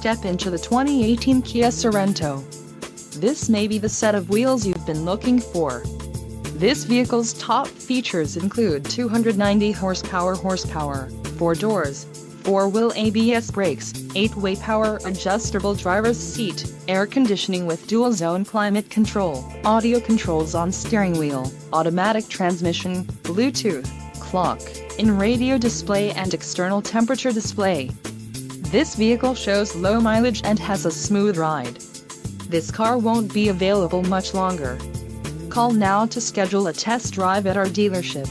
step into the 2018 Kia Sorento. This may be the set of wheels you've been looking for. This vehicle's top features include 290 horsepower, 4 doors, 4-wheel ABS brakes, 8-way power adjustable driver's seat, air conditioning with dual-zone climate control, audio controls on steering wheel, automatic transmission, Bluetooth, clock, in-radio display and external temperature display. This vehicle shows low mileage and has a smooth ride. This car won't be available much longer. Call now to schedule a test drive at our dealership.